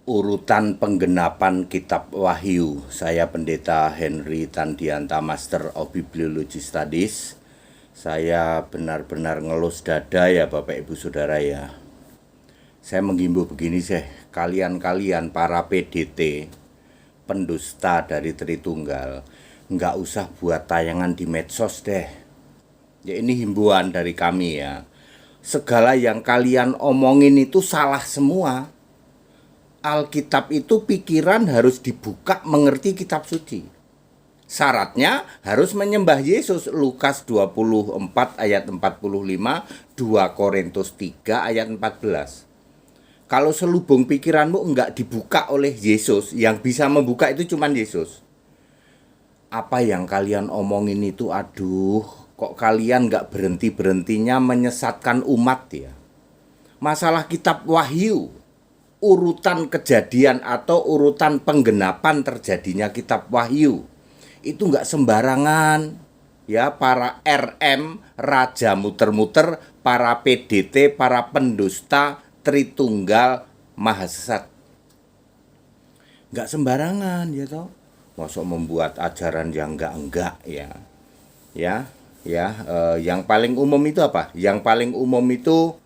Urutan penggenapan Kitab Wahyu. Saya Pendeta Henry Tandianta, Master of Bibliology Studies. Saya benar-benar ngelus dada ya Bapak Ibu Saudara ya. Saya menghimbau begini sih, kalian-kalian para PDT, pendusta dari Tritunggal, nggak usah buat tayangan di medsos deh. Ya ini himbauan dari kami ya. Segala yang kalian omongin itu salah semua. Alkitab itu pikiran harus dibuka mengerti kitab suci. Syaratnya harus menyembah Yesus. Lukas 24 ayat 45, 2 Korintus 3 ayat 14. Kalau selubung pikiranmu enggak dibuka oleh Yesus, yang bisa membuka itu cuma Yesus. Apa yang kalian omongin itu, aduh, kok kalian enggak berhenti-berhentinya menyesatkan umat ya. Masalah kitab Wahyu, urutan kejadian atau urutan penggenapan terjadinya kitab Wahyu itu nggak sembarangan ya. Para RM, raja muter-muter, para PDT, para pendusta Tritunggal mahasesat, nggak sembarangan ya toh. Masuk membuat ajaran yang enggak ya. Yang paling umum itu apa? Yang paling umum itu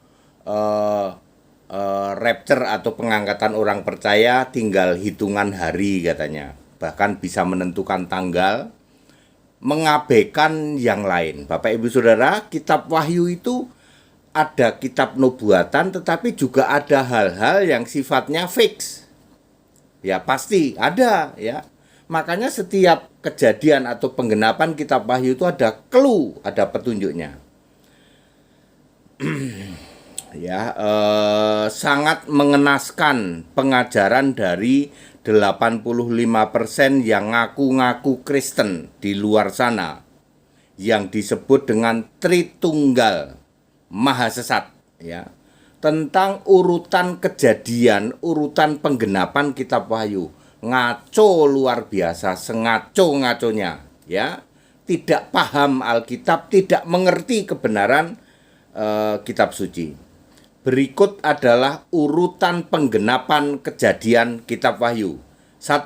rapture atau pengangkatan orang percaya tinggal hitungan hari katanya. Bahkan bisa menentukan tanggal, mengabaikan yang lain. Bapak Ibu Saudara, kitab Wahyu itu ada kitab nubuatan, tetapi juga ada hal-hal yang sifatnya fix. Ya pasti ada ya. Makanya setiap kejadian atau penggenapan kitab Wahyu itu ada clue, ada petunjuknya. Sangat mengenaskan pengajaran dari 85% yang ngaku-ngaku Kristen di luar sana, yang disebut dengan Tritunggal mahasesat ya, tentang urutan kejadian, urutan penggenapan kitab Wahyu. Ngaco luar biasa, sengaco-ngaconya ya. Tidak paham Alkitab, tidak mengerti kebenaran kitab suci. Berikut adalah urutan penggenapan kejadian kitab Wahyu. 1.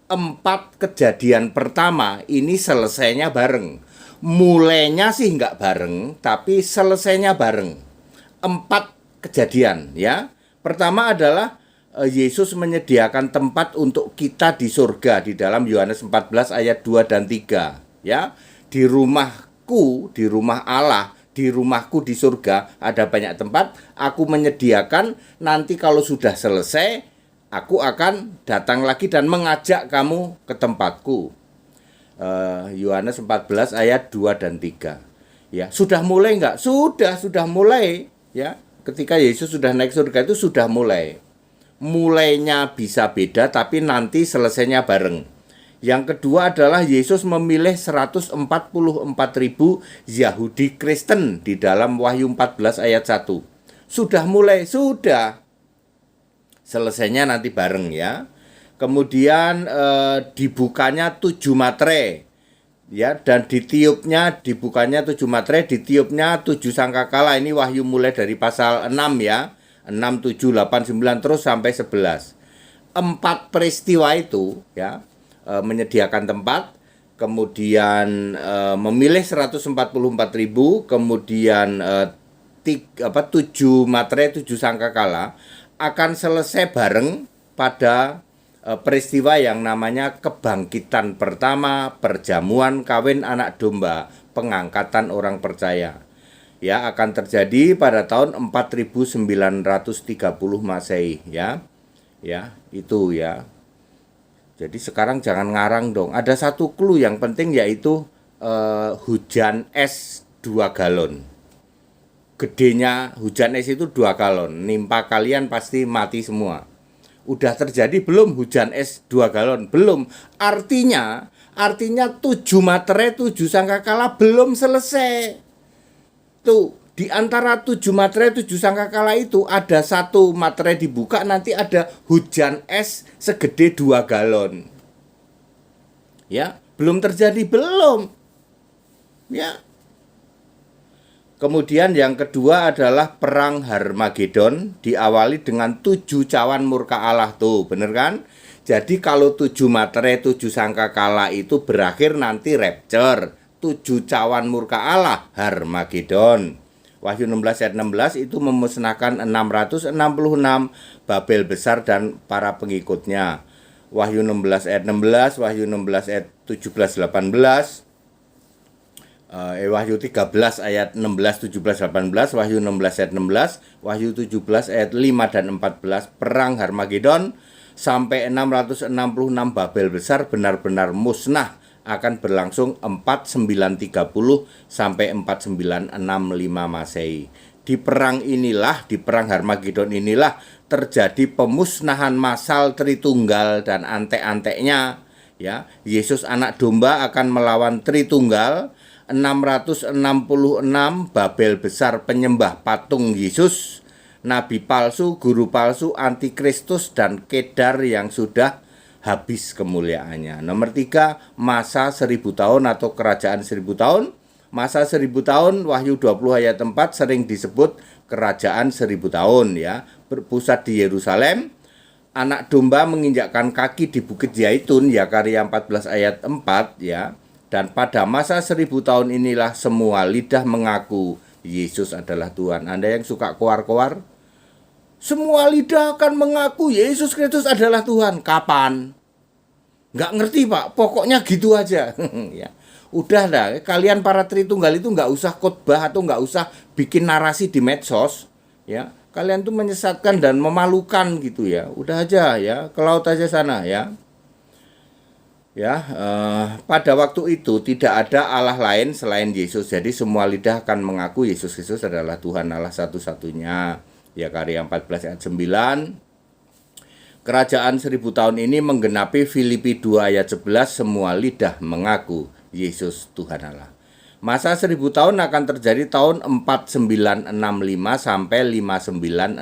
4 kejadian pertama ini selesainya bareng. Mulainya sih nggak bareng, tapi selesainya bareng. 4 kejadian ya. Pertama adalah Yesus menyediakan tempat untuk kita di surga di dalam Yohanes 14 ayat 2 dan 3 ya. Di rumahku, di rumah Allah, di rumahku di surga ada banyak tempat, aku menyediakan, nanti kalau sudah selesai aku akan datang lagi dan mengajak kamu ke tempatku. Yohanes 14 ayat 2 dan 3 ya. Sudah mulai enggak? Sudah mulai ya. Ketika Yesus sudah naik surga itu sudah mulai. Mulainya bisa beda tapi nanti selesainya bareng. Yang kedua adalah Yesus memilih 144.000 Yahudi Kristen di dalam Wahyu 14 ayat 1. Sudah mulai, sudah. Selesainya nanti bareng ya. Kemudian dibukanya 7 materai. Ya, dan dibukanya 7 materai, ditiupnya 7 sangkakala. Ini Wahyu mulai dari pasal 6 ya. 6, 7, 8, 9 terus sampai 11. 4 peristiwa itu ya, menyediakan tempat, kemudian memilih 144.000, kemudian 7 materai, 7 sangkakala akan selesai bareng pada peristiwa yang namanya kebangkitan pertama, perjamuan kawin anak domba, pengangkatan orang percaya. Ya, akan terjadi pada tahun 4930 Masehi ya. Ya, itu ya. Jadi sekarang jangan ngarang dong. Ada satu clue yang penting yaitu hujan es 2 galon. Gedenya hujan es itu 2 galon. Nimpa kalian pasti mati semua. Udah terjadi belum hujan es 2 galon? Belum. Artinya 7 materai, 7 sangkakala belum selesai. Tuh, di antara 7 materai, 7 sangkakala itu ada 1 materai dibuka, nanti ada hujan es segede 2 galon. Ya, belum terjadi belum. Ya. Kemudian yang kedua adalah perang Harmagedon, diawali dengan 7 cawan murka Allah tuh, bener kan? Jadi kalau 7 materai, 7 sangkakala itu berakhir nanti rapture. 7 cawan murka Allah, Harmagedon. Wahyu 16 ayat 16 itu memusnahkan 666 Babel besar dan para pengikutnya. Wahyu 16 ayat 16, Wahyu 16 ayat 17 18. Wahyu 13 ayat 16, 17, 18, Wahyu 16 ayat 16, Wahyu 17 ayat 5 dan 14, perang Harmagedon sampai 666 Babel besar benar-benar musnah, akan berlangsung 4930 sampai 4965 Masehi. Di perang inilah, di perang Harmagedon inilah terjadi pemusnahan massal Tritunggal dan antek-anteknya, ya. Yesus anak domba akan melawan Tritunggal. 666 Babel besar penyembah patung Yesus, nabi palsu, guru palsu, antikristus, dan Kedar yang sudah habis kemuliaannya. Nomor 3, masa 1000 tahun atau kerajaan 1000 tahun. Masa 1000 tahun, Wahyu 20 ayat 4 sering disebut kerajaan 1000 tahun, ya, berpusat di Yerusalem. Anak domba menginjakkan kaki di Bukit Zaitun, Zakaria 14 ayat 4, ya. Dan pada masa 1000 tahun inilah semua lidah mengaku Yesus adalah Tuhan. Anda yang suka koar-koar, semua lidah akan mengaku Yesus Kristus adalah Tuhan. Kapan? Nggak ngerti, Pak, pokoknya gitu aja. Ya, udah dah, kalian para Tritunggal itu nggak usah khotbah atau nggak usah bikin narasi di medsos, ya. Kalian tuh menyesatkan dan memalukan gitu ya. Udah aja ya, ke laut aja sana ya. Pada waktu itu tidak ada Allah lain selain Yesus. Jadi semua lidah akan mengaku Yesus Kristus adalah Tuhan Allah satu-satunya. Zakaria 14 ayat 9. Kerajaan 1000 tahun ini menggenapi Filipi 2 ayat 11, semua lidah mengaku Yesus Tuhan Allah. Masa 1000 tahun akan terjadi tahun 4965 sampai 5965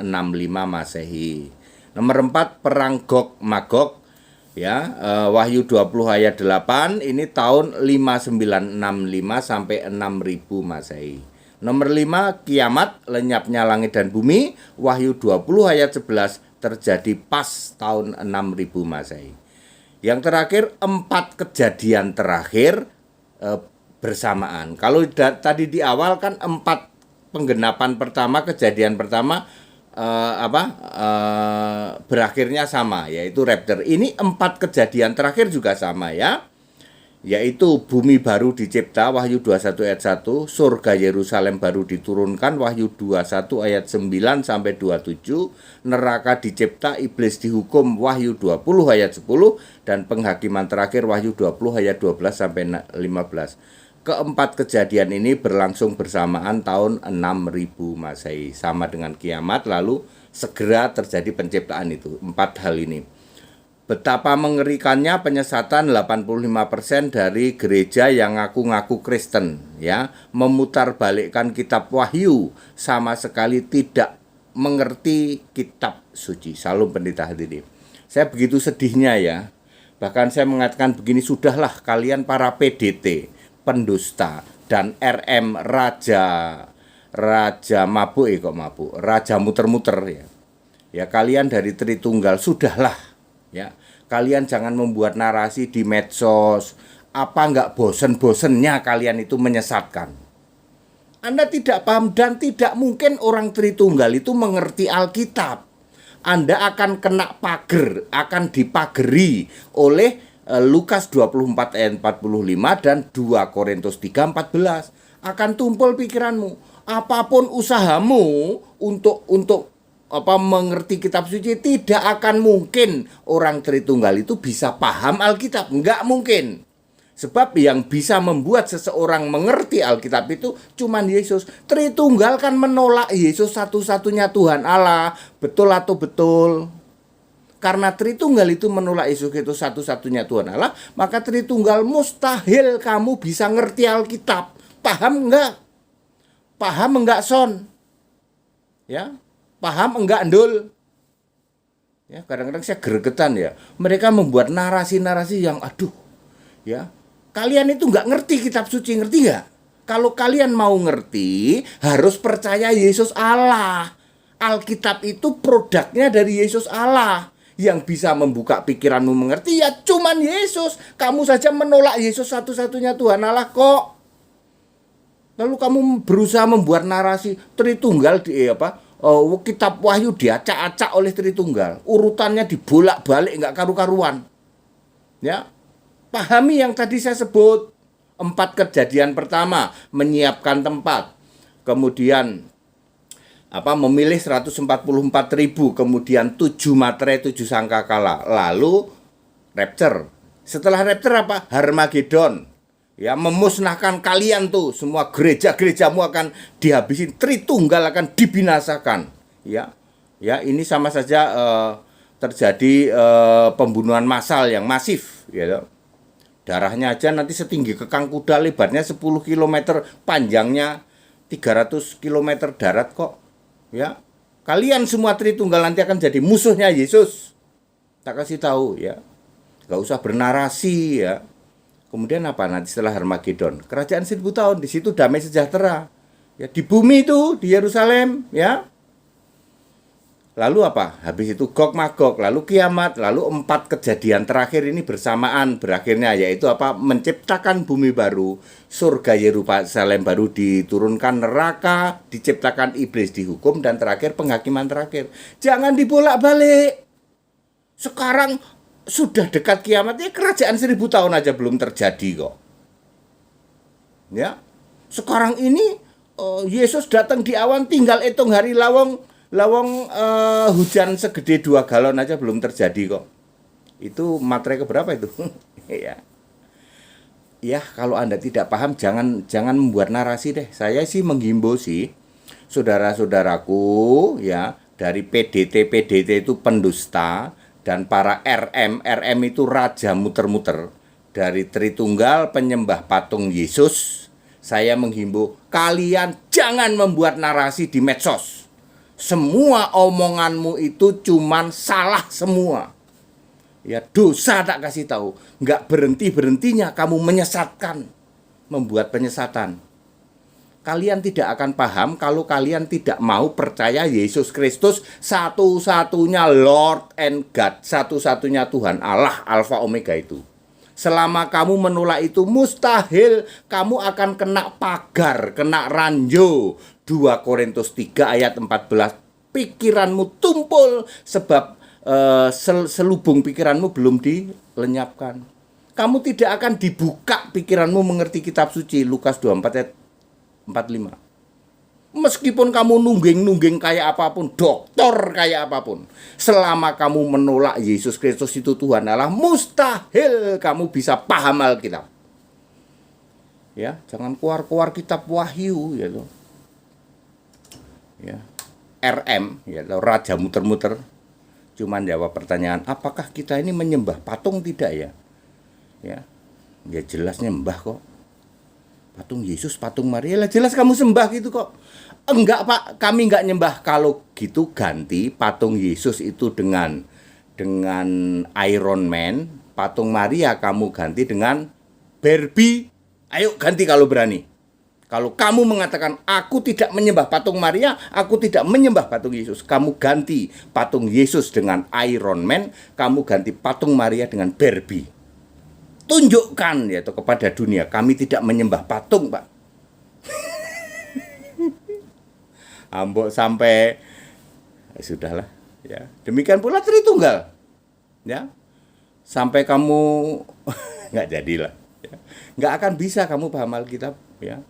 Masehi. Nomor 4, perang Gog Magog. Ya, Wahyu 20 ayat 8 ini tahun 5965 sampai 6000 Masehi. Nomor 5, kiamat, lenyapnya langit dan bumi. Wahyu 20 ayat 11 terjadi pas tahun 6000 Masehi. Yang terakhir, 4 kejadian terakhir bersamaan. Kalau tadi di awal kan 4 penggenapan pertama, kejadian pertama berakhirnya sama, yaitu rapture. Ini 4 kejadian terakhir juga sama, ya, yaitu bumi baru dicipta, Wahyu 21 ayat 1, surga Yerusalem baru diturunkan, Wahyu 21 ayat 9 sampai 27, neraka dicipta, iblis dihukum, Wahyu 20 ayat 10, dan penghakiman terakhir Wahyu 20 ayat 12 sampai 15. Keempat kejadian ini berlangsung bersamaan tahun 6000 Masehi, sama dengan kiamat, lalu segera terjadi penciptaan itu. 4 hal ini. Betapa mengerikannya penyesatan 85% dari gereja yang ngaku-ngaku Kristen, ya, memutarbalikkan kitab Wahyu, sama sekali tidak mengerti kitab suci. Salam Pendeta Hadirin. Saya begitu sedihnya ya. Bahkan saya mengatakan begini, sudahlah kalian para PDT, pendusta, dan RM raja mabuk, raja muter-muter ya. Ya, kalian dari Tritunggal, sudahlah ya. Kalian jangan membuat narasi di medsos. Apa nggak bosen-bosennya kalian itu menyesatkan? Anda tidak paham dan tidak mungkin orang Tritunggal itu mengerti Alkitab. Anda akan kena pager, akan dipageri oleh Lukas 24 ayat 45 dan 2 Korintus 3 14. Akan tumpul pikiranmu. Apapun usahamu untuk mengerti kitab suci, tidak akan mungkin orang Tritunggal itu bisa paham Alkitab. Enggak mungkin. Sebab yang bisa membuat seseorang mengerti Alkitab itu cuman Yesus. Tritunggal kan menolak Yesus satu-satunya Tuhan Allah. Betul atau betul? Karena Tritunggal itu menolak Yesus itu satu-satunya Tuhan Allah, maka Tritunggal mustahil kamu bisa ngerti Alkitab. Paham enggak? Paham enggak, Son? Ya, paham enggak, Ndul? Ya, kadang-kadang saya gregetan ya. Mereka membuat narasi-narasi yang aduh, ya. Kalian itu enggak ngerti kitab suci, ngerti enggak? Kalau kalian mau ngerti, harus percaya Yesus Allah. Alkitab itu produknya dari Yesus Allah. Yang bisa membuka pikiranmu mengerti ya cuman Yesus. Kamu saja menolak Yesus satu-satunya Tuhan Allah kok. Lalu kamu berusaha membuat narasi Tritunggal kitab Wahyu diacak-acak oleh Tritunggal. Urutannya dibolak-balik nggak karu-karuan. Ya. Pahami yang tadi saya sebut. 4 kejadian pertama, menyiapkan tempat. Kemudian memilih 144.000, kemudian 7 materai 7 sangkakala. Lalu rapture. Setelah rapture Harmagedon. Ya, memusnahkan kalian tuh, semua gereja-gerejamu akan dihabisin, Tritunggal akan dibinasakan. Ya. Ya, ini sama saja terjadi pembunuhan massal yang masif, ya. Darahnya aja nanti setinggi kekang kuda, lebarnya 10 km, panjangnya 300 km darat kok. Ya. Kalian semua Tritunggal nanti akan jadi musuhnya Yesus. Tak kasih tahu ya. Gak usah bernarasi ya. Kemudian nanti setelah Harmagedon? Kerajaan 1000 tahun, di situ damai sejahtera. Ya, di bumi itu, di Yerusalem, ya. Lalu habis itu Gog Magog, lalu kiamat, lalu 4 kejadian terakhir ini bersamaan berakhirnya, yaitu menciptakan bumi baru, surga Yerusalem baru, diturunkan neraka, diciptakan iblis, dihukum, dan terakhir penghakiman terakhir. Jangan dibolak-balik. Sekarang sudah dekat kiamatnya, kerajaan 1000 tahun aja belum terjadi kok. Ya. Sekarang ini Yesus datang di awan, tinggal hitung hari lawang hujan segede 2 galon aja belum terjadi kok. Itu materai keberapa itu? Ya. Ya, kalau Anda tidak paham jangan membuat narasi deh. Saya sih menghimbau sih saudara-saudaraku ya, dari PDT itu pendusta, dan para RM itu raja muter-muter, dari Tritunggal penyembah patung Yesus. Saya menghimbau kalian jangan membuat narasi di medsos. Semua omonganmu itu cuman salah semua. Ya, dosa tak kasih tahu. Nggak berhenti-berhentinya kamu menyesatkan, membuat penyesatan. Kalian tidak akan paham kalau kalian tidak mau percaya Yesus Kristus satu-satunya Lord and God, satu-satunya Tuhan Allah, Alfa Omega itu. Selama kamu menolak itu, mustahil kamu akan kena pagar, kena ranjau. 2 Korintus 3 ayat 14. Pikiranmu tumpul sebab selubung pikiranmu belum dilenyapkan. Kamu tidak akan dibuka pikiranmu mengerti kitab suci. Lukas 24 ayat 45. Meskipun kamu nungging kayak apapun, doktor kayak apapun, selama kamu menolak Yesus Kristus itu Tuhan Allah, mustahil kamu bisa paham Alkitab. Ya, jangan keluar kitab Wahyu ya loh. Ya. RM ya loh, raja muter-muter cuman jawab pertanyaan, apakah kita ini menyembah patung tidak ya? Ya jelas nyembah kok. Patung Yesus, patung Maria, lah jelas kamu sembah gitu kok. Enggak Pak, kami enggak nyembah. Kalau gitu ganti patung Yesus itu dengan Iron Man, patung Maria kamu ganti dengan Barbie. Ayo ganti kalau berani. Kalau kamu mengatakan aku tidak menyembah patung Maria, aku tidak menyembah patung Yesus, kamu ganti patung Yesus dengan Iron Man, kamu ganti patung Maria dengan Barbie. Tunjukkan ya kepada dunia kami tidak menyembah patung, Pak. Ambok sampai sudahlah ya. Demikian pula Tritunggal. Ya. Sampai kamu nggak jadilah ya. Nggak akan bisa kamu paham Alkitab ya.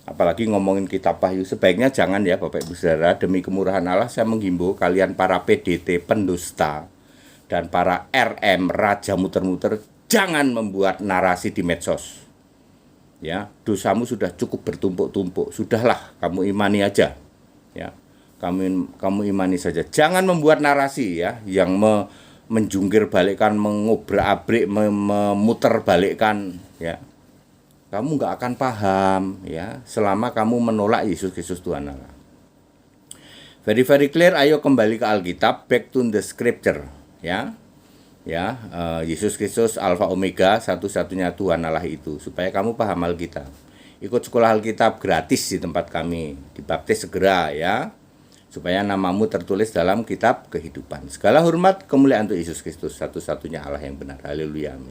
Apalagi ngomongin kitab Wahyu, sebaiknya jangan ya Bapak Ibu Saudara. Demi kemurahan Allah saya menghimbau kalian para PDT pendusta dan para RM raja muter-muter, jangan membuat narasi di medsos. Ya, dosamu sudah cukup bertumpuk-tumpuk. Sudahlah, kamu imani aja. Ya. Kamu imani saja. Jangan membuat narasi ya yang menjungkir balikkan, mengobrak-abrik, memutar balikkan ya. Kamu nggak akan paham ya selama kamu menolak Yesus Kristus Tuhan Allah. Very clear. Ayo kembali ke Alkitab, back to the scripture ya. Yesus Kristus Alfa Omega, satu-satunya Tuhan Allah itu, supaya kamu paham Alkitab. ikut sekolah Alkitab gratis di tempat kami. Dibaptis segera ya, supaya namamu tertulis dalam kitab kehidupan. Segala hormat kemuliaan untuk Yesus Kristus, satu-satunya Allah yang benar. Haleluya.